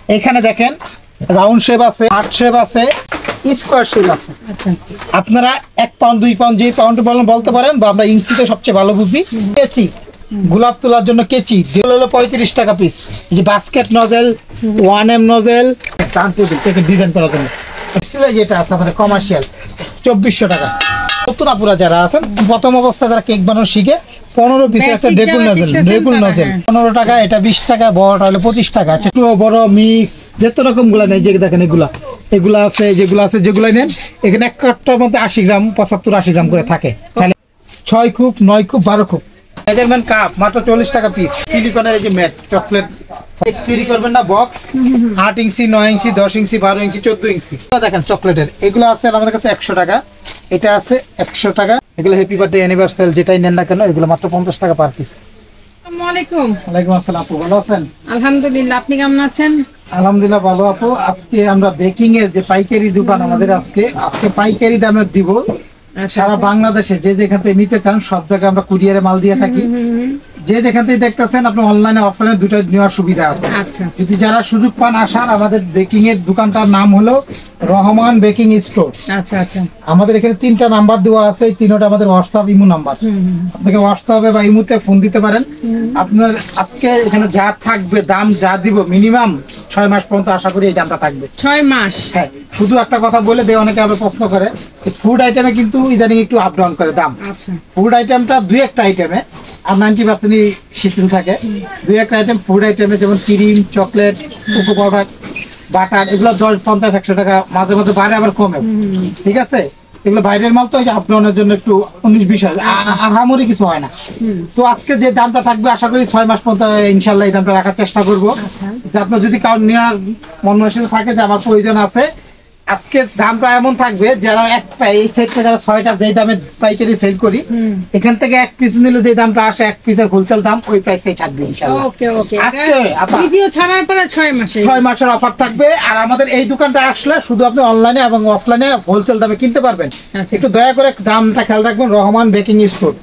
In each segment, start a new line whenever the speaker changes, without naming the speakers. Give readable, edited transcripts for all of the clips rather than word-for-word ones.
এখানে দেখেন round shape আছে, হার্ট শেপ আছে, স্কোয়ার শেপ আছে। আপনারা 1 পাউন্ড 2 পাউন্ড যে পাউন্ড বলেন বলতে পারেন, বা আমরা ইঞ্চিতে সবচেয়ে ভালো বুঝি। কেচি, গোলাপ তোলার জন্য কেচি হলো 35 টাকা পিস। এই যে basket nozzle, 1M nozzle, turn table থেকে ডিজাইন করার জন্য যেটা আছে আমাদের কমার্শিয়াল 2400 টাকা। নতুন আপুরা যারা আছেন প্রথম অবস্থায় যারা কেক বানানো শিখে 15 পিসের একটা ডেকুল নজেল 15 টাকা, এটা 20 টাকা, বড়টা হলো 25 টাকা। ছোট বড় মিক্স যত রকম গুলা নেই, যে দেখেন এগুলা আছে, যেগুলা নেন এখানে এক কাপটার মধ্যে 80 গ্রাম 75-80 গ্রাম করে থাকে। তাহলে 6 খুব 9 খুব 12 খুব মেজারমেন্ট কাপ মাত্র 40 টাকা পিস। সিলিকনের এই যে ম্যাট চকলেট তৈরি করবেন না বক্স, 8 ইঞ্চি 9 ইঞ্চি 10 ইঞ্চি 12 ইঞ্চি 14 ইঞ্চি দেখেন চকলেটের এগুলো আছে আমাদের কাছে 100 টাকা, এটা আছে 100 টাকা। এগুলো হ্যাপি বার্থডে অ্যানিভার্সারি যেটাই নেন না কেন এগুলো মাত্র 50 টাকা পার পিস।
আসসালামু আলাইকুম।
ওয়ালাইকুম আসসালাম আপু, ভালো আছেন?
আলহামদুলিল্লাহ, আপনি কেমন আছেন?
আলহামদুলিল্লাহ ভালো আপু। আজকে আমরা বেকিং এর যে পাইকারি দোকান আমাদের আজকে পাইকারি দামে দিব। সারা বাংলাদেশে যে যেখান থেকে নিতে চান সব জায়গায় আমরা কুরিয়ারে মাল দিয়ে থাকি। যে যেখান থেকে দেখতেছেন আপনি অনলাইনে অফলাইনে দুটো নেওয়ার সুবিধা আছে। যদি যারা সুযোগ পান আসার, আমাদের বেকিং এর দোকানটার নাম হলো রহমান বেকিং স্টোর।
আচ্ছা আচ্ছা,
আমাদের এখানে 3টা নাম্বার দেওয়া আছে, এই 3টা আমাদের হোয়াটসঅ্যাপ ইমো নাম্বার। আপনাকে হোয়াটসঅ্যাপে বা ইমোতে ফোন দিতে পারেন। আপনার আজকে এখানে যা থাকবে দাম যা দিব মিনিমাম 6 মাস পর্যন্ত আশা করি এই দামটা থাকবে। 6 মাস? হ্যাঁ। শুধু একটা কথা বলে দেয়, অনেকে আবার প্রশ্ন করে, ফুড আইটেমে কিন্তু ইদানিং একটু আপ ডাউন করে দাম। ফুড আইটেমটা 2-1টা আইটেমে আর 90% শিথিল থাকে। 2-1টা আইটেম ফুড আইটেমে যেমন cream, chocolate, cocoa powder, butter এগুলো 10-50-100 টাকা মাঝে মাঝে বাড়ে আবার কমে। ঠিক আছে, এগুলো বাইরের মাল তো আপ ডাউনের জন্য একটু 19-20 হয়, আহামরি কিছু হয় না। তো আজকে যে দামটা থাকবে আশা করি 6 মাস পর্যন্ত ইনশাল্লাহ এই দামটা রাখার চেষ্টা করবো। আপনার যদি কারণ নেওয়ার মন মানসিকতা থাকে যে আমার প্রয়োজন আছে, আজকে দামটা এমন থাকবে যারা একটা এই সেটটা যারা 6টা যেই দামে পাইকারি সেল করি, এখান থেকে এক পিস নিলে যে দামটা আসে এক পিসের হোলসেল দাম ওই প্রাইসেই থাকবে ইনশাআল্লাহ।
ওকে ওকে,
আজকে
ভিডিও ছাড়ার পরে 6
মাসের অফার থাকবে। আর আমাদের এই দোকানটা আসলে শুধু আপনি অনলাইনে এবং অফলাইনে হোলসেল দামে কিনতে পারবেন। একটু দয়া করে দামটা খেয়াল রাখবেন। রহমান বেকিং স্টোর,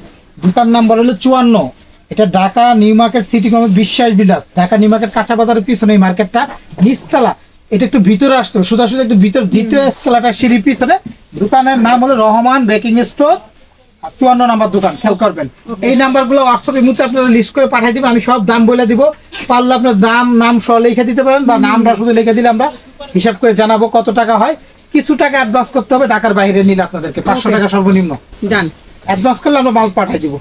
দোকান নাম্বার হলো 54। এটা Dhaka new market city complex বিশ্বাস বিলাস, ঢাকা নিউ মার্কেট কাঁচা বাজারের পিছনে এই মার্কেটটা নিচতলা। এটা একটু ভিতরে আসতো, সোজাসুজি একটু ভিতর দ্বিতীয় স্কেলাটা সিঁড়ির পিছনে। দোকানের নাম হলো রহমান বেকিং স্টোর, 54 নাম্বার দোকান। খেয়াল করবেন এই নাম্বারগুলো হোয়াটসঅ্যাপের মধ্যে আপনারা লিস্ট করে পাঠিয়ে দিবেন, আমি সব দাম বলে দিব। পারলে আপনার দাম নাম সহ লিখে দিতে পারেন, বা নামটা শুধু লিখে দিলে আমরা হিসাব করে জানাবো কত টাকা হয়। কিছু টাকা অ্যাডভান্স করতে হবে, ঢাকার বাইরে নিলে আপনাদেরকে 500 টাকা সর্বনিম্ন ডান অ্যাডভান্স করলে আমরা মাল পাঠিয়ে দিব।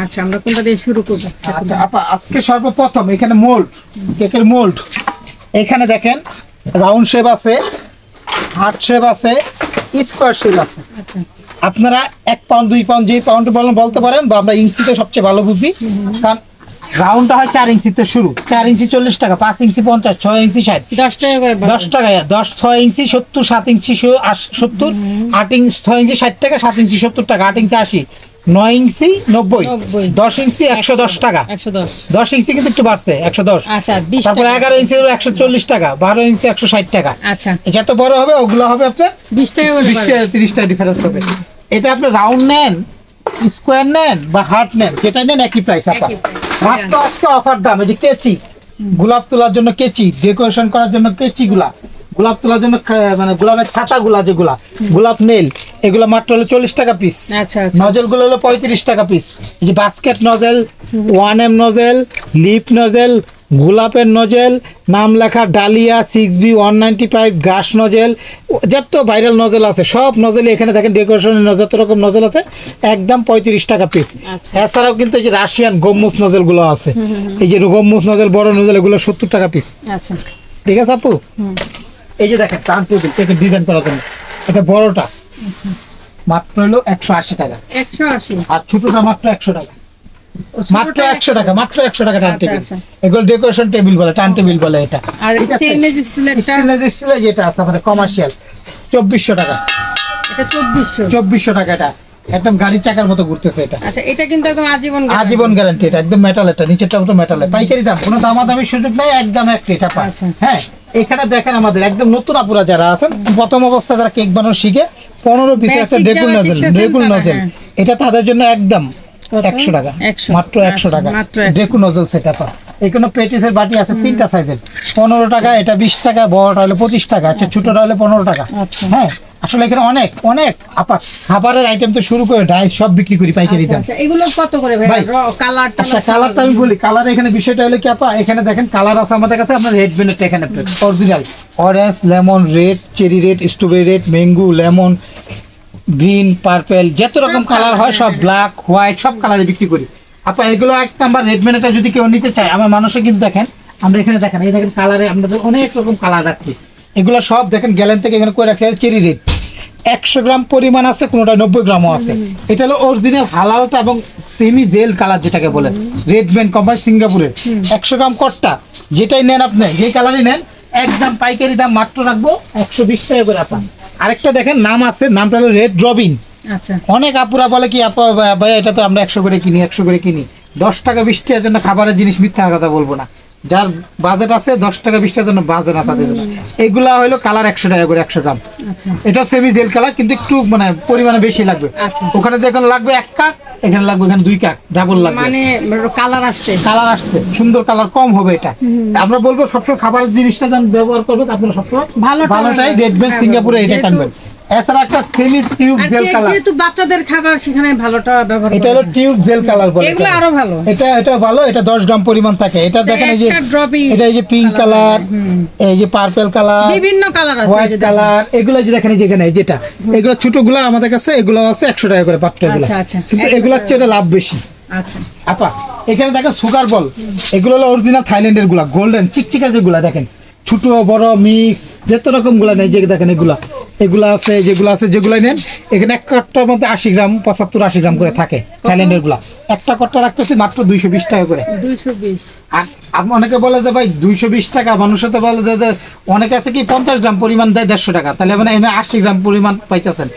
আচ্ছা, আমরা কোনটা দিয়ে শুরু করব?
আচ্ছা আপা, আজকে সর্বপ্রথম এখানে মোল্ড, কেকের মোল্ড। এখানে দেখেন রাউন্ড শেপ আছে, হার্ট শেপ আছে, স্কোয়ার শেপ আছে। আপনারা 1 পাউন্ড 2 পাউন্ড যে পাউন্ড বলেন বলতে পারেন, বা আমরা ইঞ্চিতে সবচেয়ে ভালো বুঝি। কারণ রাউন্ডটা হয় 4 ইঞ্চিতে শুরু, 4 ইঞ্চি 40 টাকা, 5 ইঞ্চি 50, 6 ইঞ্চি 60,
10 টাকা করে,
10 টাকা, 6 ইঞ্চি 70, 7 ইঞ্চি 70, 8 ইঞ্চি 6 ইঞ্চি 60 টাকা, 7 ইঞ্চি 70 টাকা, 8 ইঞ্চি 80, 9 ইঞ্চি 90, 10 ইঞ্চি 110 টাকা, 10 ইঞ্চি কিন্তু একটু বাড়ছে 110।
আচ্ছা,
তারপর 11 ইঞ্চি 140 টাকা, 12 ইঞ্চি 160 টাকা। আচ্ছা, যত বড় হবে ওগুলো হবে আপনার
20 টাকা করে,
30 টাকা ডিফারেন্স হবে। এটা আপনি রাউন্ড নেন, স্কোয়ার নেন বা হার্ট নেন, যেটা নেন একই প্রাইস। আপনার মাত্র আজকে অফার দাম। এই যে কেচি, গোলাপ তোলার জন্য কেচি, ডেকোরেশন করার জন্য কেচি গুলা, গোলাপ তোলার জন্য মানে গোলাপের খাঁচাগুলা যেগুলা, গোলাপ নেল, এগুলো মাত্র হলো 40 টাকা পিস। নজেল গুলো হলো 35 টাকা পিস। এই যে basket nozzle, 1M nozzle, lip nozzle, গোলাপের নজেল, নাম লেখা ডালিয়া, 6B 195, গাছ নজেল, যত ভাইরাল নজেল আছে সব নজেল এখানে দেখেন। ডেকোরেশনের যত রকম নজেল আছে একদম 35 টাকা পিস। এছাড়াও কিন্তু এই যে রাশিয়ান গম্মুস নজেল গুলো আছে, এই যে গম্মুস নজেল বড় নজেল, এগুলো 70 টাকা পিস। আচ্ছা ঠিক আছে আপু। এই যে দেখেন টার্ন টেবিল থেকে ডিজাইন করার জন্য, এটা বড়টা মাত্র হলো 180 টাকা, 180, আর ছোটটা মাত্র 100 টাকা, মাত্র 100 টাকা, মাত্র 100 টাকা টার্ন টেবিল। এগুলো ডেকোরেশন টেবিল বলে, টার্ন টেবিল বলে এটা। আর স্টেনলেস স্টিলের যেটা আছে আমাদের কমার্শিয়াল 2400 টাকা, এটা 2400 টাকা। এটা একদম গাড়ির চাকার মতো ঘুরতেছে এটা। আচ্ছা, এটা কিন্তু একদম আজীবন গ্যারান্টি। এটা একদম মেটাল, এটা নিচেরটা তো মেটাল, পাইকারি দাম, কোনো দামাদামির সুযোগ নাই, একদম এক রেট আপা। হ্যাঁ, এখানে দেখেন আমাদের একদম নতুন আপুরা যারা আছেন প্রথম অবস্থায় যারা কেক বানানো শিখে 15 পিসের একটা ডেকুল নজেল, এটা তাদের জন্য একদম 100 টাকা, মাত্র 100 টাকা ডেকুল নজেল সেট আপা। এখানে পেটিসের বাটি আছে 3টা সাইজের, 15 টাকা, এটা 20 টাকা, বড়টা হলো 25 টাকা, আচ্ছা ছোটটা হলো 15 টাকা।
আচ্ছা।
হ্যাঁ আসলে এখানে অনেক অনেক খাবারের আইটেম তো শুরু করে ডাইস সব বিক্রি করি পাইকারি দাম।
আচ্ছা, এগুলো কত করে ভাই?
ভাই,
কালারটা
আচ্ছা কালারটা আমি বলি, কালার এখানে বিষয়টা হলো কি আপা, এখানে দেখেন কালার আছে আমাদের কাছে, আপনার রেড বেনেট এখানে original orange, lemon, red, cherry red, strawberry red, mango, lemon, green, purple, যত রকম কালার হয় সব, ব্ল্যাক, হোয়াইট, সব কালারে বিক্রি করি আপা। এগুলো 1 নাম্বার রেড বেনেটটা যদি কেউ নিতে চায়, আমার মানুষে কিন্তু দেখেন, আমরা এখানে দেখেন, এই দেখেন কালারে আমাদের অনেক রকম কালার রাখছি। এগুলো সব দেখেন গ্যালেন থেকে এখানে করে রাখছি চেরি রেড, 100 গ্রাম পরিমাণ আছে, কোনোটা 90 গ্রামও আছে। এটা হলো অরিজিনাল হালালটা এবং সেমি জেল কালার যেটাকে বলে, রেড বেন কোম্পানি সিঙ্গাপুরের, 100 গ্রাম কট্টা, যেটাই নেন আপনি, যে কালারই নেন, একদম পাইকারি দাম মাত্র রাখবো 120 টাকা করে আপা। আরেকটা দেখেন নাম আছে, নামটা হলো রেড রবিন।
আচ্ছা,
অনেক আপুরা বলে কি আপা ভাই এটা তো আমরা 100 করে কিনি, 100 করে কিনি। 10 টাকা 20 টাকার জন্য খাবারের জিনিস মিথ্যা কথা বলবো না, যার বাজেট আছে 10 টাকা 20 টাকার জন্য বাজে না তাদের জন্য। এগুলা হলো কালার 100 টাকা করে 100 গ্রাম।
আচ্ছা,
এটা সেমি জেল কালার, কিন্তু একটু মানে পরিমাণে বেশি লাগবে।
আচ্ছা।
ওখানে যেখানে লাগবে 1 কাপ, এখানে লাগবে এখানে 2 কাপ, ডাবল লাগবে।
মানে কালার আসছে,
কালার আসতে সুন্দর কালার কম হবে এটা। আমরা বলবো সবসময় খাবারের জিনিসটা যখন ব্যবহার করবে আপনারা সবসময় ভালোটাই দেখবেন, সিঙ্গাপুরে এটা কিনবেন। এছাড়া একটা সেমি টিউব জেল কালার,
যেহেতু বাচ্চাদের খাবার সেখানে ভালোটা ব্যবহার
এটা হলো টিউব জেল কালার বলে।
এগুলো আরো ভালো,
এটা ভালো, এটা 10 গ্রাম পরিমাণ থাকে। এটা দেখেন এই যে এটা এই যে পিঙ্ক কালার, এই যে পার্পল কালার,
বিভিন্ন কালার আছে,
হোয়াইট কালার, এগুলো যে দেখেন যেখানে যেটা, এগুলো ছোটগুলো আমাদের কাছে, এগুলো আছে 100 টাকা করে পাট্টা এগুলো।
আচ্ছা, আচ্ছা।
কিন্তু এগুলোর চেয়ে এটা লাভ বেশি।
আচ্ছা
আপা এখানে দেখেন সুগার বল, এগুলো হলো অরিজিনাল থাইল্যান্ডের গুলা, গোল্ডেন চিকচিকা যেগুলা দেখেন, ছোট বড় মিক্স যত রকম গুলা নেই, যে দেখেন এগুলা আছে, যেগুলো নেন এখানে এক কট্টার মধ্যে 80 গ্রাম 75-80 গ্রাম করে থাকে থাইল্যান্ডের গুলা। একটা কট্টা রাখতেছি মাত্র 220 টাকা করে।
220।
আর আপনি অনেকে বলে যে ভাই 220 টাকা, মানুষের তো বলে যে অনেকে আছে কি 50 গ্রাম পরিমাণ দেয় 150 টাকা, তাহলে মানে এখানে 80 গ্রাম পরিমাণ পাইতেছেন।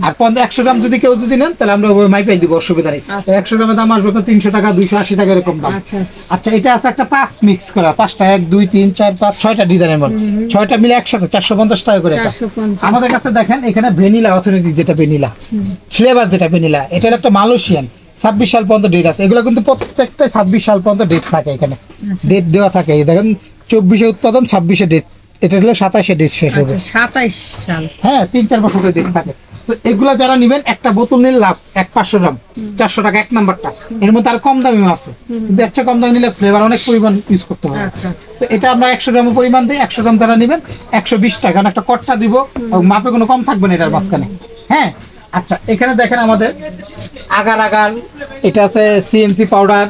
আর 100 গ্রাম যদি কেউ নেন তাহলে আমরা ওই মাইপাই দিব, অসুবিধা নেই। 100 গ্রামের দাম আসবে 300 টাকা, 280 টাকা এরকম দাম। আচ্ছা এটা আছে একটা 5 মিক্স করা, 5টা 1 2 3 4 5 6টা ডিজাইনের মধ্যে, 6টা মিলে একসাথে 450 টাকা করে এটা। আমাদের কাছে দেখেন এখানে ভ্যানিলা অথেন্টিক, যেটা ভ্যানিলা ফ্লেভার, যেটা ভ্যানিলা, এটা হলো একটা মালয়েশিয়ান, 26 সাল পর্যন্ত ডেট আছে। এগুলো কিন্তু প্রত্যেকটা 26 সাল পর্যন্ত ডেট থাকে, এখানে ডেট দেওয়া থাকে। দেখেন 24-এ উৎপাদন, 26-এ ডেট, এটা হলো 27-এ ডেট শেষ হবে।
27 সাল,
হ্যাঁ 3-4 বছর করে ডেট থাকে। তো এগুলা যারা নেবেন, একটা বোতল নিলে লাভ, 500 গ্রাম 400 টাকা 1 নাম্বারটা। এর মধ্যে আর কম দামিও আছে, কিন্তু এর চেয়ে কম দামি নিলে ফ্লেভার অনেক পরিমাণ ইউজ করতে হবে। তো এটা আমরা 100 গ্রাম পরিমাণ দিই, 100 গ্রাম যারা নেবেন 120 টাকা, কারণ একটা কট্টা দিব, মাপে কোনো কম থাকবে না এটার মাঝখানে। হ্যাঁ আচ্ছা এখানে দেখেন আমাদের আগার এটা আছে সিএমসি পাউডার,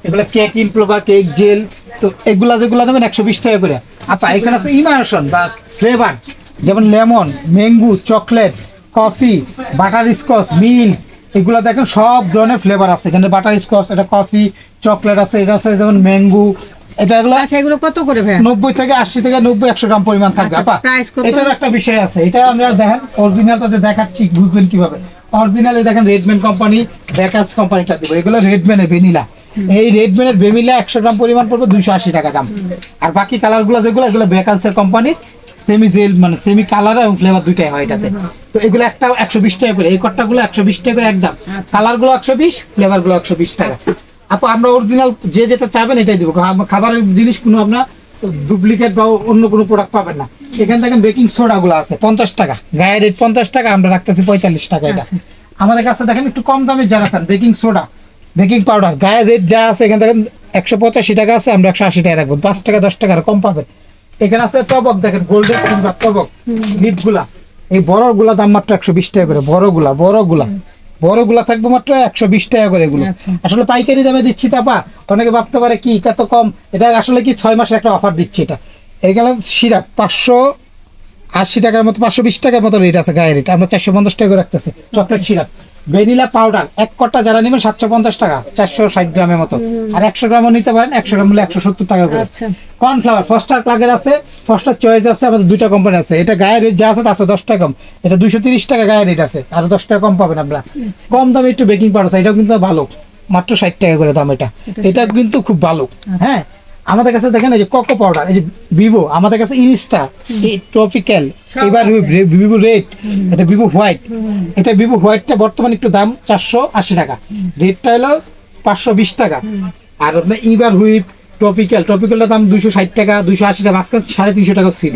এগুলো কেক ইমপ্লোভার, কেক জেল। তো এগুলা যেগুলো নেবেন 120 টাকা করে। আচ্ছা এখানে আছে ইমার্শন বা ফ্লেভার, যেমন lemon, mango, chocolate, coffee, butter Scotch, milk, এগুলা দেখেন সব ধরনের ফ্লেভার আছে এখানে। বাটার স্কচ, এটা কফি, চকলেট আছে, এটা আছে যেমন ম্যাঙ্গো,
এগুলো কত করে ভাই?
90 থেকে 80 থেকে 90-100 গ্রাম পরিমাণ থাকবে। আপা এটার একটা বিষয় আছে, এটা আমরা দেখেন অরিজিনালটাতে দেখাচ্ছি, বুঝবেন কিভাবে। অরিজিনালে দেখেন রেডম্যান কোম্পানি, বেকারস কোম্পানিটা দিব, এগুলো রেডম্যানের ভ্যানিলা। এই রেডম্যানের ভ্যানিলা 100 গ্রাম পরিমাণ পড়বে 280 টাকা দাম। আর বাকি কালারগুলো যেগুলো, এগুলো বেকারসের কোম্পানির সেমি জেল, মানে সেমি কালার এবং ফ্লেভার দুইটাই হয় এটাতে। তো এগুলো একটা 120 টাকা করে, এই কট্টাগুলো 120 টাকা করে একদম, কালারগুলো 120, ফ্লেভারগুলো 120 টাকা। আপু আমরা অরিজিনাল যে যেটা চাবেন এটাই দিব। খাবারের জিনিস কোনো আপনার ডুপ্লিকেট বা অন্য কোনো প্রোডাক্ট পাবেন না। এখানে দেখেন বেকিং সোডা গুলো আছে 50 টাকা, গায়ের রেট 50 টাকা, আমরা রাখতেছি 45 টাকা। এটা আমাদের কাছে দেখেন একটু কম দামে যারা খান, বেকিং সোডা, বেকিং পাউডার, গায়ের রেট যা আছে এখানে দেখেন 185 টাকা আছে, আমরা 180 টাকা রাখবো, 5 টাকা 10 টাকা কম পাবেন। এখানে আছে তবক, দেখেন গোল্ডেন সিলভার তবক লিড গুলা, এই বড় গুলা দাম মাত্র 120 টাকা করে। বড় গুলা থাকবে মাত্র 120 টাকা করে। এগুলো আসলে পাইকারি দামে দিচ্ছি। তাপা অনেকে ভাবতে পারে কি কত কম, এটা আসলে কি 6 মাসের একটা অফার দিচ্ছি। এটা এগুলো সিরাপ 580 টাকার মতো, 520 টাকার মতো রেট আছে গায়ের রেট, আমরা 450 টাকা করে রাখতেছি। চকলেট সিরাপ, ভ্যানিলা পাউডার 1 কট্টা যারা নেবেন 750 টাকা, 460 গ্রামের মতো। আর 100 গ্রামও নিতে পারেন, 100 গ্রাম হলে 170 টাকা করে। কর্নফ্লাওয়ার ফস্টার ক্লাগের আছে, ফস্টার চয়েস আছে, আমাদের 2টা কোম্পানি আছে। এটা গায়ের রেট যা আছে তার 10 টাকা কম, এটা 230 টাকা গায়ের রেট আছে, আর 10 টাকা কম পাবেন আমরা। কম দামে একটু বেকিং পাউডার আছে, এটাও কিন্তু ভালো, মাত্র 60 টাকা করে দাম। এটা কিন্তু খুব ভালো। হ্যাঁ আমাদের কাছে দেখেন এই যে কোকো পাউডার, এই যে ভিভো, আমাদের কাছে ইনস্টা, ট্রপিক্যাল, এবার ভিভো রেড, এটা ভিভো হোয়াইট। এটা ভিভো হোয়াইটটা বর্তমানে একটু দাম 480 টাকা, রেডটা হলো 520 টাকা। আর আপনার ইবার হুইপ, ট্রপিক্যালটার দাম 260 টাকা 280 টাকা, মাঝখানে 350 টাকা ছিল,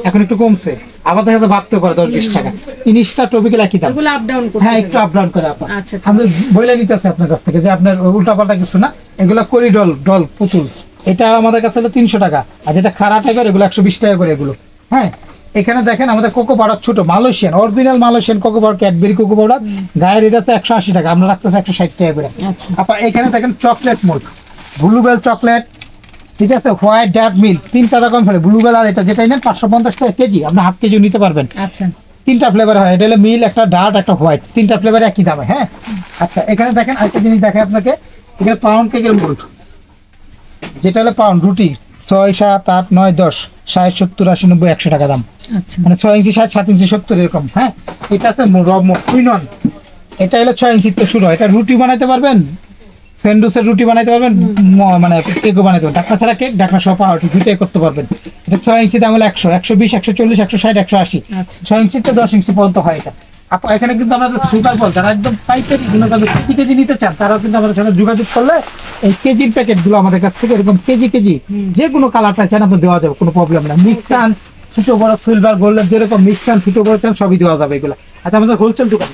এখন একটু কমছে, আবার দেখা যাচ্ছে বাড়তে পারে 10-20 টাকা। ইনিশটা ট্রপিক্যাল একই দাম,
এগুলো আপ ডাউন করতে
হ্যাঁ একটু আপ ডাউন করে আপা।
আচ্ছা,
আমরা বইলে নিতেছি আপনার কাছ থেকে যে আপনার উল্টাপাল্টা কিছু না, এগুলো করিডল ডল পুতুল, এটা আমাদের কাছে হলো 300 টাকা, আর যেটা খারাপ টাইপের এগুলো 120 টাকা করে এগুলো। হ্যাঁ, এখানে দেখেন আমাদের কোকো পাউডার ছোট Malaysian original Malaysian cocoa powder, Cadbury cocoa powder, গায়ের রেট আছে 180 টাকা, আমরা রাখতেছি 160 টাকা করে।
আচ্ছা।
আপা এখানে দেখেন চকলেট মোল্ড, ব্লুবেল চকলেট, ঠিক আছে, হোয়াইট ডার্ক মিল্ক, 3টা রকম ফ্লেভার, ব্লুবেল আর এটা যেটাই নেন 550 টাকা কেজি, আপনি হাফ কেজি নিতে পারবেন।
আচ্ছা,
3টা ফ্লেভার হয়, এটা হলো মিল, একটা ডার্ট, একটা হোয়াইট, 3টা ফ্লেভার একই দামে। হ্যাঁ, আচ্ছা এখানে দেখেন আরেকটা জিনিস দেখাই আপনাকে, এখানে পাউন্ড কেকের মোল্ড, যেটা হলো পাউন্ড রুটি 6, 7, 8, 9, 10, 60, 70, 80, 90, 100 টাকা দাম,
আচ্ছা,
মানে 6 ইঞ্চি 60, 7 ইঞ্চি 70 এরকম। হ্যাঁ, এটা আছে কুইনন, এটা হলো 6 ইঞ্চিতে শুরু হয়, এটা রুটি বানাইতে পারবেন, স্যান্ডউইচের রুটি বানাইতে পারবেন, মানে কেকও বানাইতে পারবেন, ঢাকনা ছাড়া কেক, ঢাকনা সহ পাউরুটি দুটোই করতে পারবেন। এটা 6 ইঞ্চি দাম হলো 100, 120, 140, 160, 180,
আচ্ছা।
6 ইঞ্চিতে 10 ইঞ্চি পর্যন্ত হয় এটা। আপা এখানে কিন্তু আমাদের সুপার বল, যারা একদম পাইকারি কেজি কেজি নিতে চান, তারাও কিন্তু আমাদের সাথে যোগাযোগ করলে এই কেজির প্যাকেটগুলো আমাদের কাছ থেকে এরকম কেজি কেজি যে কোনো কালারটা চান আপনি দেওয়া যাবে, কোনো প্রবলেম না। মিক্স চান, ছোটো বড় সিলভার গোল্ডের যেরকম মিক্স চান, ছোটো বড় চান, সবই দেওয়া যাবে এগুলো। আচ্ছা, আমাদের হোলসেল দোকান,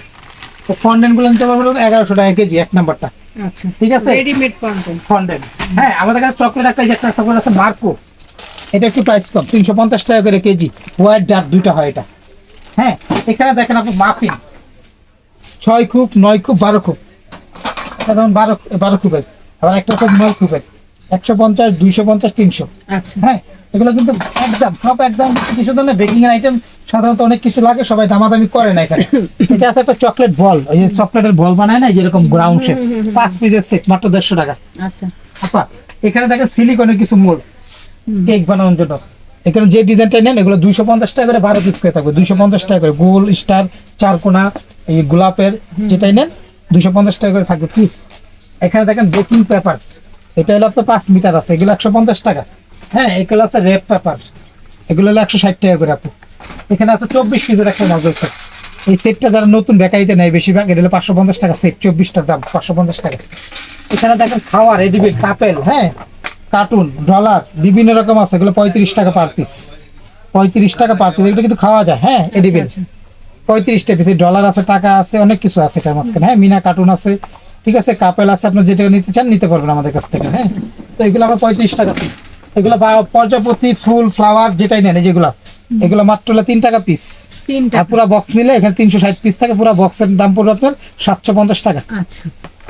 তো ফন্ডেন্টগুলো নিতে পারবেন 1100 টাকা কেজি, 1 নাম্বারটা,
আচ্ছা,
ঠিক আছে,
রেডিমেড কন্টেন্ট।
ফন্ডেন্ট। হ্যাঁ, আমাদের কাছে চকলেট একটা চকলেট আছে মার্কো, এটা একটু প্রাইস কম, 350 টাকা করে কেজি, হোয়াইট ডার্ক দুইটা হয় এটা। হ্যাঁ, এখানে দেখেন আপনি মাফিন 6 খুব, 9 খুব, 12 খুব, এটা যেমন 12 খুবের, আবার একটা হচ্ছে 9 খুবের, 150, 250, 300।
আচ্ছা,
হ্যাঁ, এগুলো কিন্তু একদম সব একদম, কিছু ধরনের বেকিং এর আইটেম সাধারণত অনেক কিছু লাগে, সবাই দামাদামি করে না এখানে। এটা আছে একটা চকলেট বল, ওই যে চকলেটের বল বানায় না যেরকম গ্রাউন্ড শেপ, 5 পিসের সেট, মাত্র 150 টাকা।
আচ্ছা,
আপা এখানে দেখেন সিলিকনের কিছু মোল্ড কেক বানানোর জন্য, এখানে যে ডিজাইনটা নেন এগুলো 250 টাকা করে 12 পিস করে থাকবে, 250 টাকা করে, গোল স্টার, চারকোনা, এই গোলাপের যেটাই নেন 250 টাকা করে থাকবে পিস। এখানে দেখেন বেকিং পেপার, এটা হলো আপনার 5 মিটার আছে, এগুলো 150 টাকা। হ্যাঁ, এগুলো আছে রেড পেপার, এগুলো হলো 160 টাকা করে আপু। এখানে আছে 24 পিসের একটা নজর সেট, এই সেটটা যারা নতুন বেকারিতে নেয় বেশিরভাগ, এটা হলো 550 টাকা সেট, 24টার দাম 550 টাকা। এখানে দেখেন খাওয়ার রেডিমেড কাপেল, হ্যাঁ, কার্টুন, ডলার বিভিন্ন রকম আছে, এগুলো 35 টাকা পার পিস, 35 টাকা পার পিস, এগুলো কিন্তু খাওয়া যায়। হ্যাঁ, এডিবেল, 35টা পিস, ডলার আছে, টাকা আছে, অনেক কিছু আছে এটার মাঝখানে। হ্যাঁ, মিনা কার্টুন আছে, ঠিক আছে, কাপেল আছে, আপনি যেটা নিতে চান নিতে পারবেন আমাদের কাছ থেকে। হ্যাঁ, তো এগুলো আমরা 35 টাকা পিস, এগুলো পর্যাপতি ফুল ফ্লাওয়ার যেটাই নেন যেগুলো, এগুলো মাত্র হলো 3 টাকা পিস।
3টা
আর পুরো বক্স নিলে এখানে 360 পিস থাকে, পুরো বক্সের দাম পড়বে আপনার 750 টাকা।
আচ্ছা,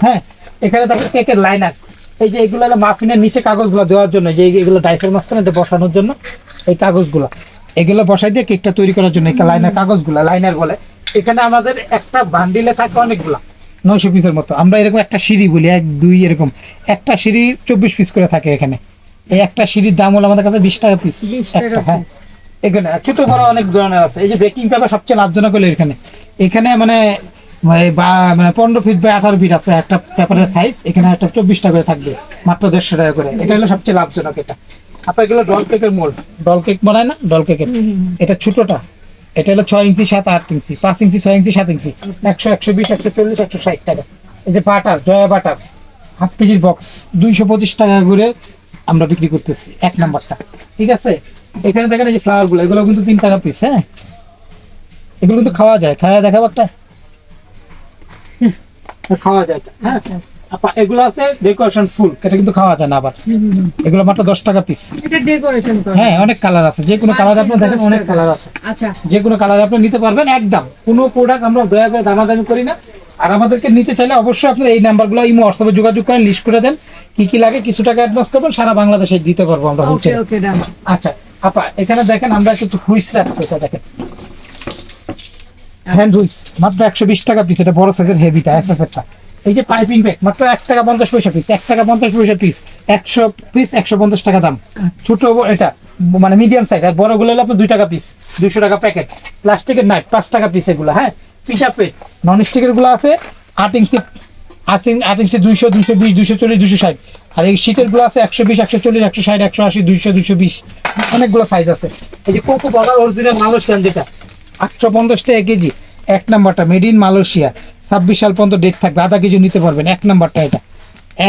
হ্যাঁ, এখানে দেখেন কেকের লাইনার, এই যে এগুলো হলো মাফিনের নিচে কাগজগুলো দেওয়ার জন্য, যে এগুলো ডাইসের মাঝখানে বসানোর জন্য এই কাগজগুলো, এগুলো বসাই দিয়ে কেকটা তৈরি করার জন্য এই লাইনার কাগজগুলো লাইনার বলে। এখানে আমাদের একটা বান্ডিলে থাকে অনেকগুলা 900 পিসের মতো, আমরা এরকম একটা সিঁড়ি বলি 1, 2 এরকম, একটা সিঁড়ি 24 পিস করে থাকে এখানে। এই একটা সিঁড়ির দাম হলো আমাদের কাছে 20 টাকা পিস
20 টাকা
একটা। হ্যাঁ,
piece।
এখানে ছোট বড় অনেক ধরনের আছে। এই যে বেকিং পেপার সবচেয়ে লাভজনক হলো এখানে, এখানে মানে 15 ফিট বাই 18 ফিট আছে একটা পেপারের সাইজ, এখানে একটা 24 টাকা করে থাকবে, মাত্র 150 টাকা করে। এটা হলো সবচেয়ে লাভজনক। এটা আপনার এগুলো ডল কেকের মোল্ড, ডল কেক বানায় না, ডল কেকের, এটা ছোটটা, এটা হলো 6 ইঞ্চি 7, 8 ইঞ্চি, 5 ইঞ্চি, 6 ইঞ্চি, 7 ইঞ্চি, 100, 120, 140, 160 টাকা। এই যে বাটার, জয়া বাটার হাফ কেজির বক্স 225 টাকা করে আমরা বিক্রি করতেছি, 1 নাম্বারটা, ঠিক আছে। এখানে দেখেন এই যে ফ্লাওয়ার গুলো, এগুলো কিন্তু 3 টাকা পিস। হ্যাঁ, এগুলো কিন্তু খাওয়া যায়, খাওয়া দেখাবো একটা, খাওয়া যায়। হ্যাঁ, আপা এগুলো আছে ডেকোরেশন ফুল, এটা কিন্তু খাওয়া যায় না আবার, এগুলো মাত্র 10 টাকা পিস।
এটা ডেকোরেশন করা।
হ্যাঁ, অনেক কালার আছে, যে কোনো কালার আপনি দেখেন, অনেক কালার আছে,
আচ্ছা,
যে কোনো কালার আপনি নিতে পারবেন একদম। কোনো প্রোডাক্ট আমরা দয়া করে দামাদামি করি না। আর আমাদেরকে নিতে চাইলে অবশ্যই আপনার এই নাম্বারগুলো ইমো হোয়াটসঅ্যাপে যোগাযোগ করেন, লিস্ট করে দেন কি কি লাগে, কিছু টাকা অ্যাডভান্স করবেন, সারা বাংলাদেশে দিতে পারবো আমরা
ওকে
হোলসেল।
ওকে ডান।
আচ্ছা আপা এখানে দেখেন আমরা কিছু হুইস রাখছি, এটা দেখেন হ্যান্ড হুইস, মাত্র 120 টাকা পিস, এটা বড় সাইজের হেভিটা এসএসএরটা। এই যে পাইপিং ব্যাগ মাত্র 1 টাকা 50 পয়সা পিস, 1 টাকা 50 পয়সা পিস, 100 পিস 150 টাকা দাম। ছোট এটা মানে মিডিয়াম সাইজ, আর বড়গুলো হলো আপনার 2 টাকা পিস, 200 টাকা প্যাকেট। প্লাস্টিকের নাইট 5 টাকা পিস এগুলো। হ্যাঁ, পিঠা প্লেট নন স্টিকের গুলো আছে 8 ইঞ্চি 8 ইঞ্চি 200, 220, 240, 260। আর এই শীটের গুলো আছে 120, 140, 160, 180, 200, 220, অনেকগুলো সাইজ আছে। এই যে কোকো পাউডার অরিজিনাল মালয়েশিয়ান যেটা 850 টাকা কেজি, 1 নাম্বারটা মেড ইন মালয়েশিয়া, 26 সাল পর্যন্ত ডেট থাকবে, আধা কেজি নিতে পারবেন। 1 নাম্বারটা এটা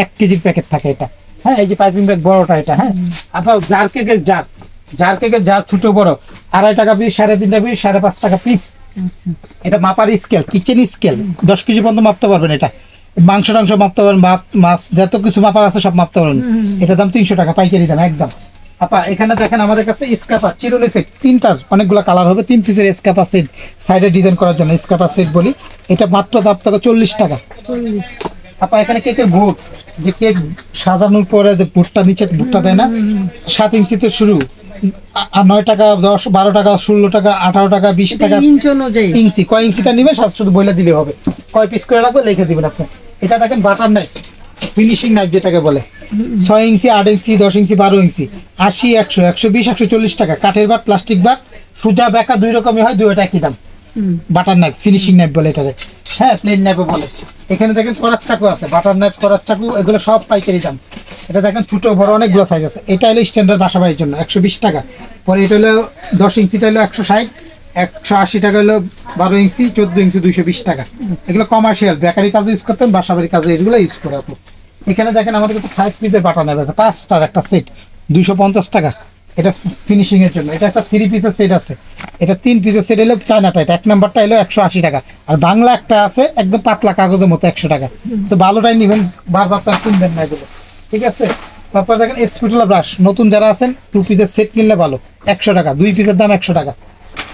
1 কেজির প্যাকেট থাকে, এটা হ্যাঁ এই যে পাইপিং ব্যাগ বড়টা এটা, হ্যাঁ আপনার জার কেকের জার ছোট বড় 2.5 টাকা পিস, 3.5 টাকা পিস, 5.5 টাকা পিস।
আচ্ছা
এটা মাপার স্কেল, কিচেন স্কেল, 10 কেজি পর্যন্ত মাপতে পারবেন। এটা মাংস টাংস মাপতে পারবেন, মাছ যত কিছু মাপার আছে সব মাপতে পারবেন। এটা দাম 300 টাকা পাইকারি দাম একদম। আপা এখানে দেখেন আমাদের কাছে স্ক্র্যাপার চিরুনি সেট, 3টার অনেকগুলো কালার হবে, 3 পিসের স্ক্র্যাপার সেট, সাইডে ডিজাইন করার জন্য স্ক্র্যাপার সেট বলি। এটা মাত্র দাম থাকে 40 টাকা।
40।
আপা এখানে কেকের ভুট, যে কেক সাজানোর পরে যে ভুটটা নিচে ভুটটা দেয় না, 7 ইঞ্চিতে শুরু, 9 টাকা, 10, 12 টাকা, 16 টাকা, 18 টাকা, 20 টাকা
ইঞ্চ অনুযায়ী
ইঞ্চি। কয় ইঞ্চিটা নেবেন শুধু বলে দিলে হবে, কয় পিস করে লাগবে লিখে দিবেন আপনি। এটা দেখেন বাটার নাইফ, ফিনিশিং নাইফ যেটাকে বলে, 6 ইঞ্চি, 8 ইঞ্চি, 10 ইঞ্চি, 12 ইঞ্চি, 80, 100, 120, 140 টাকা। কাঠের বাট, প্লাস্টিক বাট, সুজা বেঁকা 2 রকমই হয়, দুইটা একই দাম। বাটার নাইফ, ফিনিশিং নাইফ বলে এটারে, হ্যাঁ প্লেন নাইফও বলে। এখানে দেখেন করার চাকু আছে, বাটার নাইফ, করার চাকু, এগুলো সব পাইকারি দাম। এটা দেখেন ছোট বড় অনেকগুলো সাইজ আছে। এটা হলো স্ট্যান্ডার্ড বাসা বাড়ির জন্য 120 টাকা। পরে এটা হলো 10 ইঞ্চিটা হলো 160, 180 টাকা হলো 12 ইঞ্চি, 14 ইঞ্চি 220 টাকা। এগুলো কমার্শিয়াল, বেকারি কাজে ইউজ করতেন, বাসা বাড়ির কাজে এগুলো ইউজ করে আপনি। এখানে দেখেন আমাদের কাছে 5 পিসের বাটার নাইফ আছে, 5টার একটা সেট 250 টাকা। এটা ফিনিশিং এর জন্য। এটা একটা 3 পিসের সেট আছে, এটা 3 পিসের সেট হলো চায়নাটা, এটা 1 নাম্বারটা হলো 180 টাকা। আর বাংলা একটা আছে একদম পাতলা কাগজের মতো 100 টাকা। তো ভালোটাই নেবেন, বারবার তো আর কিনবেন না এগুলো, ঠিক আছে। তারপর দেখেন স্পিটুলা ব্রাশ, নতুন যারা আছেন 2 পিসের সেট কিনলে ভালো, 100 টাকা, 2 পিসের দাম 100 টাকা।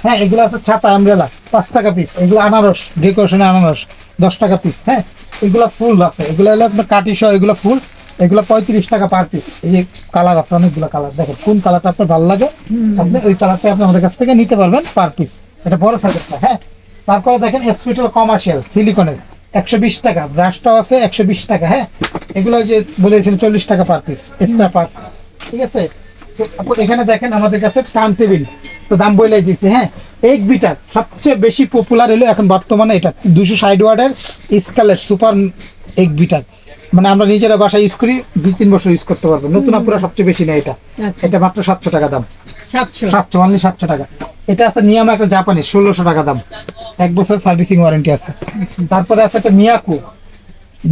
হ্যাঁ এগুলো আছে ছাতা আমব্রেলা, 5 টাকা পিস। এগুলো আনারস, ডেকোরেশনের আনারস 10 টাকা পিস। হ্যাঁ এগুলো ফুল আছে, এগুলো হলো আপনার কাটি সহ, এগুলো ফুল, এগুলো 35 টাকা পার পিস। এই যে কালার আছে অনেকগুলো কালার, দেখেন কোন কালারটা আপনার ভালো লাগে আপনি ওই কালারটা আপনি আমাদের কাছ থেকে নিতে পারবেন পার পিস। এটা বড় সাইজেরটা। হ্যাঁ তারপরে দেখেন স্পিটুল কমার্শিয়াল সিলিকনের 120 টাকা, ব্রাশটাও আছে 120 টাকা। হ্যাঁ এগুলো যে বলেছেন 40 টাকা পার পিস স্ক্র্যাপার, ঠিক আছে। তো এখানে দেখেন আমাদের কাছে টার্ন টেবিল, তো দাম বলে দিচ্ছি। হ্যাঁ 1 বিটার সবচেয়ে বেশি পপুলার হলো এখন বর্তমানে এটা 260 ওয়াটের স্কালের সুপার 1 বিটার, মানে আমরা নিজেরা বাসায় ইউজ করি, 2-3 বছর ইউজ করতে পারবো। নতুন আপুরা সবচেয়ে বেশি নেয় এটা। এটা মাত্র 700 টাকা দাম, 700 অনলি 700 টাকা। এটা আছে নিয়ামা, একটা জাপানি, 1600 টাকা দাম, 1 বছর সার্ভিসিং ওয়ারেন্টি আছে। তারপরে আছে একটা মিয়াকো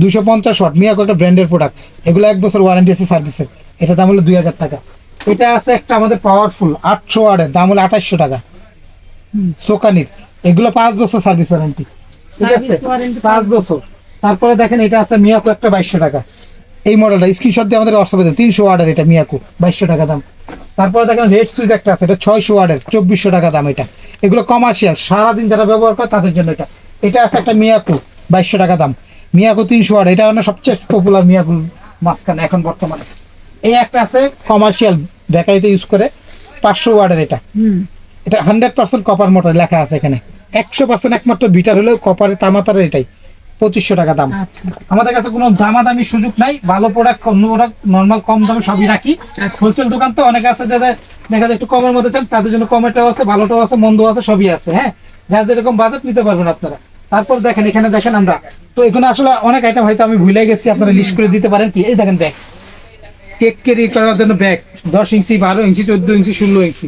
250 ওয়াট, মিয়াকো একটা ব্র্যান্ডের প্রোডাক্ট, এগুলো 1 বছর ওয়ারেন্টি আছে সার্ভিসের, এটা দাম হলো 2000 টাকা। এটা আছে একটা আমাদের পাওয়ারফুল 800 ওয়াটের, দাম হলো 2800 টাকা, সোকানির, এগুলো 5 বছর সার্ভিস ওয়ারেন্টি, ঠিক আছে, 5 বছর। তারপরে দেখেন এটা আছে মিয়াকো একটা 2200 টাকা, এই মডেলটা স্ক্রিনশট দিয়ে আমাদের হোয়াটসঅ্যাপে দেন, 300 ওয়াটের, এটা মিয়াকো 2200 টাকা দাম। তারপরে দেখেন রেড সুইচ একটা আছে, এটা 600 ওয়াটের, 2400 টাকা দাম। এটা এগুলো কমার্শিয়াল, সারাদিন যারা ব্যবহার করে তাদের জন্য এটা। এটা আছে একটা মিয়াকো 2200 টাকা দাম, মিয়াকো 300 ওয়াট, এটা মানে সবচেয়ে পপুলার মিয়াকো মাঝখানে এখন বর্তমানে। এই একটা আছে কমার্শিয়াল, বেকারিতে ইউজ করে 500 ওয়াটের, এটা এটা 100% কপার মোটর লেখা আছে এখানে, 100% একমাত্র বিটার হলেও কপারের তামাতারের, এটাই 2500 টাকা দাম। আমাদের কাছে কোনো দামাদামি সুযোগ নাই, ভালো প্রোডাক্ট, অন্য প্রোডাক্ট নর্মাল কম দামে সবই রাখি। হোলসেল দোকান তো অনেকে আছে যাদের দেখা যায় একটু কমের মধ্যে চান, তাদের জন্য কমেটাও আছে, ভালোটাও আছে, মন্দ আছে, সবই আছে। হ্যাঁ যার যেরকম বাজেট নিতে পারবেন আপনারা। তারপর দেখেন এখানে দেখেন আমরা তো এখানে আসলে অনেক আইটেম হয়তো আমি ভুলে গেছি, আপনারা লিস্ট করে দিতে পারেন কি। এই দেখেন ব্যাগ, কেক ক্যারি করার জন্য ব্যাগ 10 ইঞ্চি, 12 ইঞ্চি, 14 ইঞ্চি, 16 ইঞ্চি,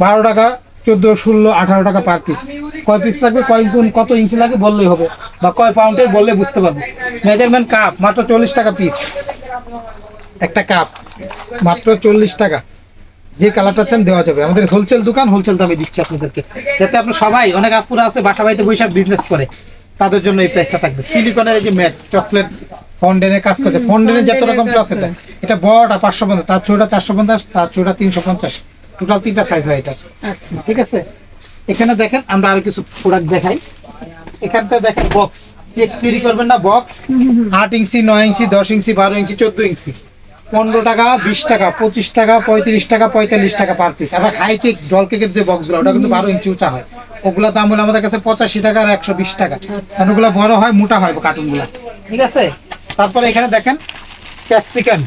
12 টাকা, 14, 16, 18 টাকা পার পিস। কয় পিস লাগবে, কয় গুণ কত ইঞ্চি লাগে বললেই হবে, বা কয় পাউন্ডের বললে বুঝতে পারবো। মেজারমেন্ট কাপ মাত্র 40 টাকা পিস, একটা কাপ মাত্র 40 টাকা। যে কালারটা চান দেওয়া যাবে, আমাদের হোলসেল দোকান, হোলসেল দামে দিচ্ছি আপনাদেরকে, যাতে আপনি সবাই, অনেক আপুরা আছে বাসা বাড়িতে বৈশাখ বিজনেস করে, তাদের জন্য এই প্রাইসটা থাকবে। সিলিকনের এই যে ম্যাট, চকলেট ফন্ডেনের কাজ করছে, ফন্ডেনের যত রকম প্লাস, এটা বড়টা 550, তার ছোটটা 450, তার ছোটটা 350, টোটাল 3টা সাইজ হয় এটার, ঠিক আছে। এখানে দেখেন আমরা আরো কিছু প্রোডাক্ট দেখাই। এখানটা দেখেন বক্স, কেক তৈরি করবেন না, বক্স 8 ইঞ্চি, 9 ইঞ্চি, 10 ইঞ্চি, 12 ইঞ্চি, 14 ইঞ্চি, 15 টাকা, 20 টাকা, 25 টাকা, 35 টাকা, 45 টাকা পার পিস। আবার হাই কেক, ডল কেকের যে বক্সগুলো, ওটা কিন্তু 12 ইঞ্চি উঁচা হয়, ওগুলোর দাম হলো আমাদের কাছে 85 টাকা আর 120 টাকা, কারণ ওগুলো বড় হয়, মোটা হয় কার্টুনগুলো, ঠিক আছে। তারপরে এখানে দেখেন ক্যাপসিকাম,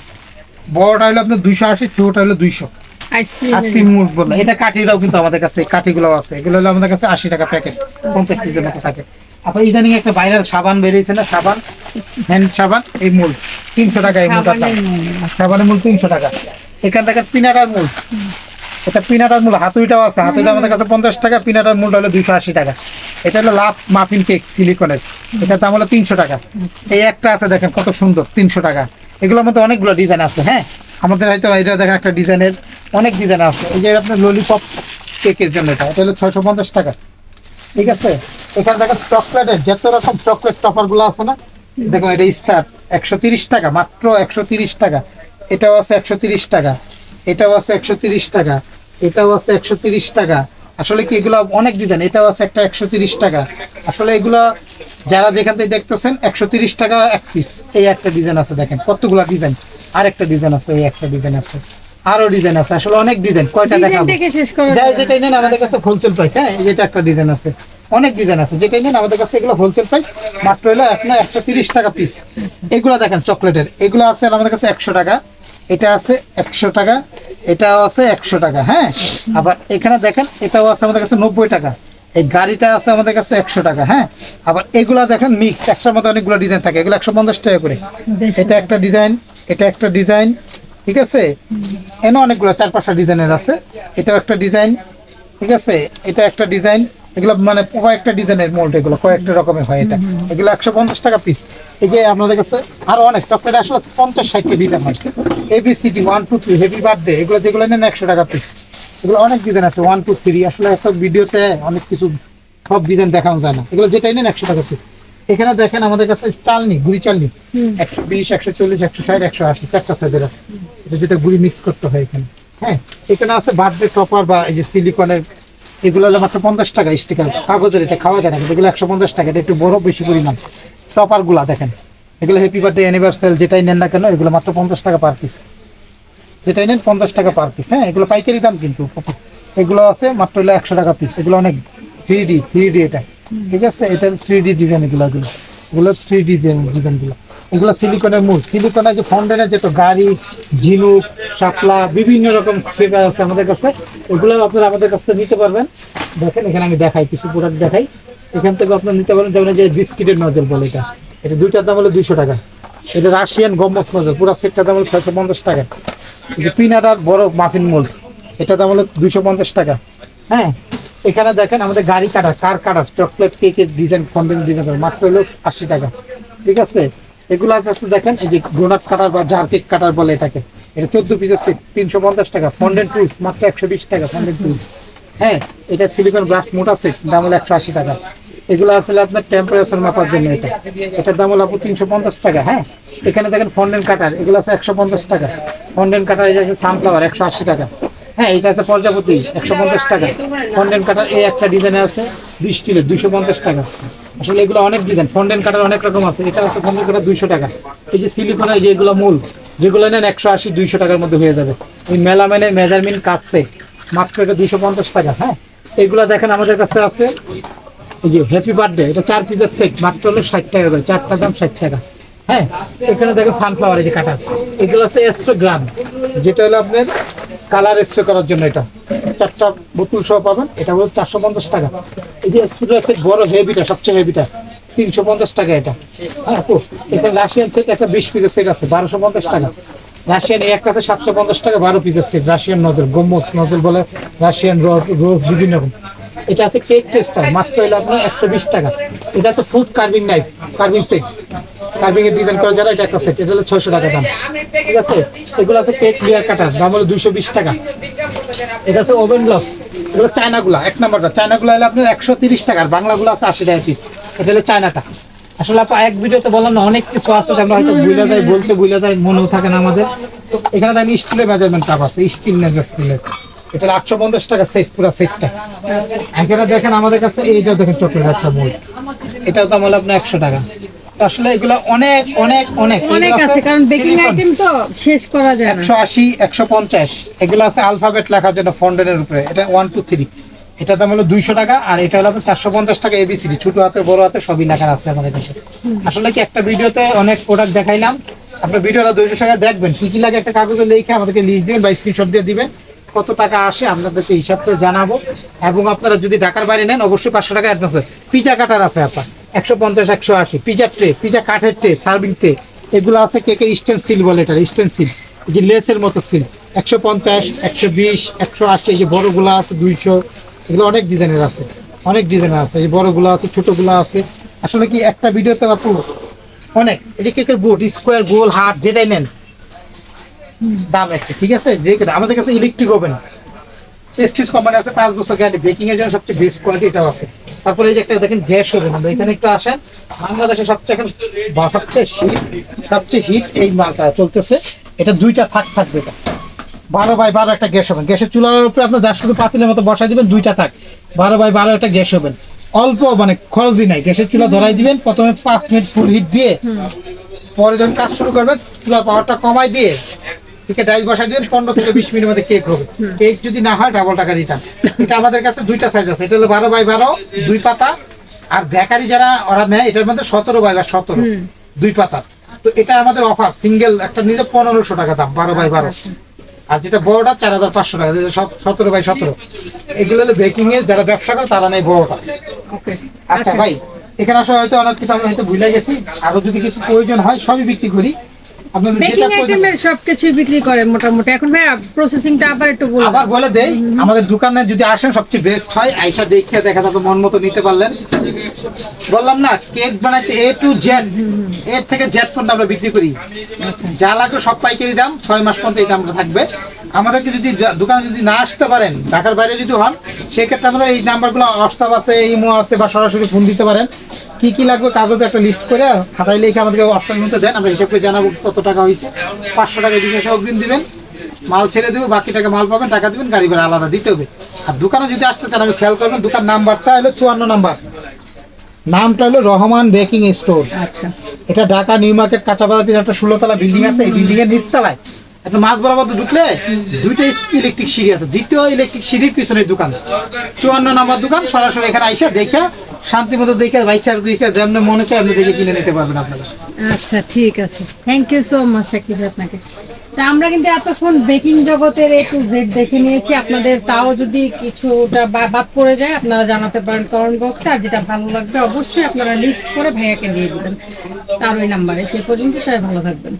বড়টা হলো আপনার 280, ছোটটা হলো 200। আইসক্রিম মুড বললো, এটা কাঠিটাও কিন্তু আমাদের কাছে, কাঠিগুলো আছে, এগুলো হলো আমাদের কাছে 80 টাকা প্যাকেট, 50 পিসের মতো থাকে। আবার ইদানিং একটা ভাইরাল সাবান বেরিয়েছে না, সাবান, হ্যান্ড সাবান, এই মূল 300 টাকা, এই মূলটার দাম, সাবানের মূল 300 টাকা। এখান থেকে পিনাটার মূল, এটা পিনাটার মূল, হাতুড়িটাও আছে, হাতুড়িটা আমাদের কাছে 50 টাকা, পিনাটার মূলটা হলো 280 টাকা। এটা হলো লাভ মাফিন কেক সিলিকনের, এটার দাম হলো 300 টাকা। এই একটা আছে দেখেন কত সুন্দর, 300 টাকা। এগুলোর মধ্যে অনেকগুলো ডিজাইন আছে। হ্যাঁ, আমাদের হয়তো এটা দেখেন একটা ডিজাইনের অনেক ডিজাইন আছে। এই যে আপনার ললিপপ কেকের জন্য এটা হলো 650 টাকা। ঠিক আছে, এখানে দেখেন চকলেটের যত রকম চকলেট টপারগুলো আছে না, দেখুন এটা স্টার 130 টাকা, মাত্র 130 টাকা। এটাও আছে 130 টাকা, এটাও আছে 130 টাকা, এটাও আছে 130 টাকা। আসলে কি এগুলো অনেক ডিজাইন। এটাও আছে একটা 130 টাকা। আসলে এগুলো যারা যেখান থেকে দেখতেছেন 130 টাকা এক পিস। এই একটা ডিজাইন আছে, দেখেন কতগুলো ডিজাইন। আর একটা ডিজাইন আছে, এই একটা ডিজাইন আছে, আরো ডিজাইন আছে। আসলে অনেক ডিজাইন, কয়টা দেখাবো? যাই যেটাই নেন আমাদের কাছে হোলসেল প্রাইস। হ্যাঁ, এই যেটা একটা ডিজাইন আছে, অনেক ডিজাইন আছে। যেটাই নেন আমাদের কাছে এগুলো হোলসেল প্রাইস মাত্র হলো আপনার 130 টাকা পিস। এগুলো দেখেন চকলেটের, এগুলো আছে আমাদের কাছে 100 টাকা, এটা আছে 100 টাকা, এটাও আছে 100 টাকা। হ্যাঁ, আবার এখানে দেখেন এটাও আছে আমাদের কাছে 90 টাকা। এই গাড়িটা আছে আমাদের কাছে 100 টাকা। হ্যাঁ, আবার এগুলা দেখেন মিক্স, একটার মধ্যে অনেকগুলো ডিজাইন থাকে, এগুলো 150 টাকা করে। এটা একটা ডিজাইন, এটা একটা ডিজাইন। ঠিক আছে, এনে অনেকগুলো 4-5টা ডিজাইনের আছে। এটাও একটা ডিজাইন। ঠিক আছে, এটা একটা ডিজাইন। এগুলো মানে কয়েকটা ডিজাইনের মোল্ড, এগুলো কয়েকটা রকমের হয়। এটা এগুলো 150 টাকা পিস। এই যে আপনাদের কাছে আরো অনেক চকলেট আসলে 50-60টা ডিজাইন হয়। ABCD 1 2 3 হ্যাপি বার্থডে, এগুলো যেগুলো নেন 100 টাকা পিস। এগুলো অনেক ডিজাইন আছে 1 2 3। আসলে একটা ভিডিওতে অনেক কিছু সব ডিজাইন দেখানো যায় না। এগুলো যেটাই নেন 100 টাকা পিস। এখানে দেখেন আমাদের কাছে চালনি, গুড়ি চালনি 120 140 160 180 চারটা সাইজের আছে। এটা যেটা গুড়ি মিক্স করতে হয় এখানে। হ্যাঁ, এখানে আছে বার্থডে টপার বা এই যে সিলিকনের, এগুলো হলো মাত্র 50 টাকা স্টিকার কাগজের। এটা খাওয়া যায় না, এগুলো 150 টাকা। এটা একটু বড় বেশি পরিমাণ টপার গুলা দেখেন। এগুলো হ্যাপি বার্থডে অ্যানিভার্সারি যেটাই নেন না কেন এগুলো মাত্র 50 টাকা পার পিস। যেটাই নেন 50 টাকা পার পিস। হ্যাঁ, এগুলো পাইকারি দাম কিন্তু। এগুলো আছে মাত্র হলো 100 টাকা পিস। এগুলো অনেক 3D এটা। ঠিক আছে, এটা 3D ডিজাইন। এগুলো 3D ডিজাইনগুলো। এগুলো সিলিকনের মূল, সিলিকনের যে ফন্ডেনের যেত গাড়ি, ঝিনুক, শাপলা, বিভিন্ন রকম ফ্লেভার আছে আমাদের কাছে। এগুলো আপনারা আমাদের কাছ থেকে নিতে পারবেন। দেখেন এখানে আমি দেখাই, কিছু প্রোডাক্ট দেখাই। এখান থেকে আপনারা নিতে পারেন। যেমন যে বিস্কিটের নজল বলে, এটা দুইটার দাম হলো 200 টাকা। এটা রাশিয়ান গম্বস নজল, পুরো সেটটার দাম হলো 650 টাকা। যে পিনাট আর বড় মাফিন মোল্ড, এটার দাম হলো 250 টাকা। হ্যাঁ, এখানে দেখেন আমাদের গাড়ি কাটার, কার কাটার, চকলেট কেকের ডিজাইন, ফন্ডেন্ট ডিজাইন মাত্র হলো 80 টাকা। ঠিক আছে, এগুলো আছে দেখেন এই যে ডোনাট কাটার বা জার কেক কাটার বলে এটাকে। এটা 14 পিসের সেট 350 টাকা। ফন্ডেন্ট টুলস মাত্র 120 টাকা ফন্ডেন্ট টুলস। হ্যাঁ, এটা সিলিকন ব্রাশ মোটা সেট, দাম হলো 180 টাকা। এগুলো আসলে আপনার টেম্পারেচার মাপার জন্য। এটার দাম হলো আপনার 350 টাকা। হ্যাঁ, এখানে দেখেন ফন্ডেন্ট কাটার, এগুলো আছে 150 টাকা। ফন্ডেন্ট কাটার এই যে সানফ্লাওয়ার 180 টাকা। হ্যাঁ, এটা আছে প্রজাপতি 150 টাকা। ফন্ডেন্ট কাটার এই একটা ডিজাইনে আছে 20 স্টিলের 250 টাকা। আসলে এগুলো অনেক ডিজাইন, ফন্ডেন্ট কাটার অনেক রকম আছে। এটা আছে ফন্ডেন্ট কাটার 200 টাকা। এই যে সিলিকনের যেগুলো মূল, যেগুলো নেন 180-200 টাকার মধ্যে হয়ে যাবে। ওই মেলামেনের মেজারমেন্ট কাটছে মাত্র এটা 250 টাকা। হ্যাঁ, এগুলো দেখেন আমাদের কাছে আছে এই যে হ্যাপি বার্থডে, এটা 4 পিসের সেট মাত্র হলো 60 টাকা করে, 4টার দাম 60 টাকা। হ্যাঁ, এখানে দেখেন সানফ্লাওয়ার এই যে কাটার, এগুলো আছে এক্সট্রা, যেটা হলো আপনার কালার স্প্রে করার জন্য। এটা 4টা বোতল সহ পাবেন। এটা হলো 450 টাকা। এই যে স্প্রে সেট বড় হেভিটা, সবচেয়ে হেভিটা 350 টাকা এটা। হ্যাঁ, তো এখানে রাশিয়ান সেট একটা 20 পিসের সেট আছে 1250 টাকা। রাশিয়ান এই একটা আছে 750 টাকা 12 পিসের সেট। রাশিয়ান নজল, গম্বস নজল বলে, রাশিয়ান রোজ বিভিন্ন রকম। এটা আছে কেক টেস্টার, মাত্র হলো আপনার 120 টাকা। এটা তো food carving knife, carving set, carving এর ডিজাইন করা যারা, এটা একটা সেট, এটা হলো 600 টাকা দাম। ঠিক আছে, এগুলো আছে কেক লেয়ার কাটার, দাম হলো 220 টাকা। এটা আছে ওভেন গ্লাভস, এগুলো চায়নাগুলা, 1 নম্বরটা চায়নাগুলা হলো আপনার 130 টাকা, আর বাংলাগুলো আছে 80 টাকা পিস। এটা হলো চায়নাটা। আসলে আপা এক ভিডিওতে বললাম না, অনেক কিছু আছে আমরা হয়তো ভুলে যাই, বলতে ভুলে যাই, মনেও থাকে না আমাদের। তো এখানে দেখেন স্টিলের মেজারমেন্ট কাপ আছে, স্টিল স্টিলের, এটা 850 টাকা সেট, পুরো সেটটা। এখানে দেখেন আমাদের কাছে এইটা দেখেন চকলেট একটা মোল্ড, এটাও দাম হলো আপনার 100 টাকা। আসলে এগুলো অনেক অনেক অনেক
অনেক আছে, কারণ বেকিং আইটেম তো শেষ করা যায় না।
180 150 এগুলো আছে আলফাবেট লেখার জন্য ফন্ডেনের উপরে। এটা 1 2 3, এটা দাম হলো 200 টাকা। আর এটা হলো 450 টাকা ABCD, ছোট হাতে বড় হাতে সবই লেখা আছে আমাদের কাছে। আসলে কি একটা ভিডিওতে অনেক প্রোডাক্ট দেখাইলাম, আপনার ভিডিওটা 200 টাকা দেখবেন, কি কি লাগে একটা কাগজে লিখে আমাদেরকে লিস্ট দিবেন বা স্ক্রিনশট দিয়ে দিবেন, কত টাকা আসে আপনাদেরকে হিসাব করে জানাবো। এবং আপনারা যদি ঢাকার বাইরে নেন অবশ্যই 500 টাকা অ্যাডভান্স করবেন। পিজা কাটার আছে আপনার 150 180, পিজা ট্রে, পিজা কাঠের ট্রে, সার্ভিং ট্রে, এগুলো আছে কেকের স্টেনসিল বলে, এটা স্টেনসিল, এই যে লেসের মতো সিল 150 120 180, এই যে বড়গুলো আছে 200, এগুলো অনেক ডিজাইনের আছে, অনেক ডিজাইনের আছে, এই বড়গুলো আছে ছোটগুলো আছে। আসলে কি একটা ভিডিওতে আপু অনেক, এই যে কেকের বোর্ড স্কোয়ার গোল হার্ট যেটাই নেন দাম একটা, ঠিক আছে। যে আমাদের কাছে ইলেকট্রিক ওভেন প্রেস্টিজ কোম্পানি আছে, 5 বছর গ্যারান্টি, বেকিং এর জন্য সবচেয়ে বেস্ট কোয়ালিটি এটাও আছে। তারপরে এই যে একটা দেখেন গ্যাস ওভেন, আমরা এখানে একটু আসেন, বাংলাদেশে সবচেয়ে এখন সবচেয়ে হিট এই মালটা চলতেছে। এটা 2টা থাক থাকবে, এটা 12x12 একটা গ্যাস ওভেন, গ্যাসের চুলার উপরে আপনার যা শুধু পাতিলের মতো বসাই দিবেন, 2টা থাক, 12x12 একটা গ্যাস ওভেন, অল্প মানে খরচই নাই। গ্যাসের চুলা ধরাই দিবেন, প্রথমে 5 মিনিট ফুল হিট দিয়ে, পরে যখন কাজ শুরু করবেন চুলার পাওয়ারটা কমাই দিয়ে ঠিক আছে ডাইস বসাই দিবেন, 15 থেকে 20 মিনিটের মধ্যে কেক হবে। কেক যদি না হয় ডাবল টাকা রিটার্ন। এটা আমাদের কাছে 2টা সাইজ আছে, এটা হলো 12x12 2 পাতা, আর বেকারি যারা ওরা নেয় এটার মধ্যে 17x17 2 পাতা। তো এটা আমাদের অফার, সিঙ্গেল একটা নিলে 1500 টাকা দাম 12x12, আর যেটা বড়টা 4500 টাকা, যেটা সব 17x17। এগুলো হলো বেকিং এর যারা ব্যবসা করে তারা নেই বড়টা।
ওকে,
আচ্ছা ভাই, এখানে আসলে হয়তো অনেক কিছু আমি হয়তো ভুলে গেছি, আরো যদি কিছু প্রয়োজন হয় সবই বিক্রি করি। আপনাদের
বেকিং
যেটা প্রয়োজন
আইটেমের সবকিছু বিক্রি করে মোটামুটি। এখন ভাই প্রসেসিংটা আবার একটু বলুন।
আবার বলে দেই, আমাদের দোকানে যদি আসেন সবচেয়ে বেস্ট হয় আইসা দেখে দেখা যাবে মন মতো নিতে পারলেন। বললাম না কেক বানাইতে A to Z, এর থেকে Z পর্যন্ত আমরা বিক্রি করি। যা লাগবে সব পাইকারি দাম, 6 মাস পর্যন্ত এই দামটা থাকবে। আমাদেরকে যদি দোকানে যদি না আসতে পারেন, ঢাকার বাইরে যদি হন, সেক্ষেত্রে আমাদের এই নাম্বারগুলো হোয়াটসঅ্যাপ আছে, ইমো আছে, বা সরাসরি ফোন দিতে পারেন। কি কি লাগবে কাগজে একটা লিস্ট করে খাতায় লিখে আমাদেরকে হোয়াটসঅ্যাপের মধ্যে দেন, আমরা হিসাব করে জানাবো কত টাকা হয়েছে। 500 টাকা বিকাশে অগ্রিম দিবেন, মাল ছেড়ে দেবো, বাকি টাকা মাল পাবেন, টাকা দিবেন, গাড়ি ভাড়া আলাদা দিতে হবে। আর দোকানে যদি আসতে চান আমি খেয়াল করবেন, দোকান নাম্বারটা হলো 54 নাম্বার, নামটা হলো রহমান বেকিং স্টোর।
আচ্ছা,
এটা ঢাকা নিউ মার্কেট কাঁচাবাজার পিছনে একটা 16 তলা বিল্ডিং আছে, এই বিল্ডিং এর নিচতলায় একটা মাছ বরাবর ঢুকলে 2টা ইলেকট্রিক সিঁড়ি আছে, দ্বিতীয় ইলেকট্রিক সিঁড়ির পিছনে দোকান, 54 নাম্বার দোকান। সরাসরি এখানে আইসা দেখে শান্তি মতো দেখে বাইচার গুইসা যেমন মনে চায় আপনি দেখে কিনে নিতে পারবেন আপনারা।
আচ্ছা ঠিক আছে, thank you so much Sakib আপনাকে। তা আমরা কিন্তু এতক্ষণ বেকিং জগতের A to Z দেখে নিয়েছি। আপনাদের তাও যদি কিছুটা বাদ পড়ে যায় আপনারা জানাতে পারেন কমেন্ট বক্সে, আর যেটা ভালো লাগবে অবশ্যই আপনারা লিস্ট করে ভাইয়াকে দিয়ে দেবেন তার ওই নাম্বারে। সে পর্যন্ত সবাই ভালো থাকবেন।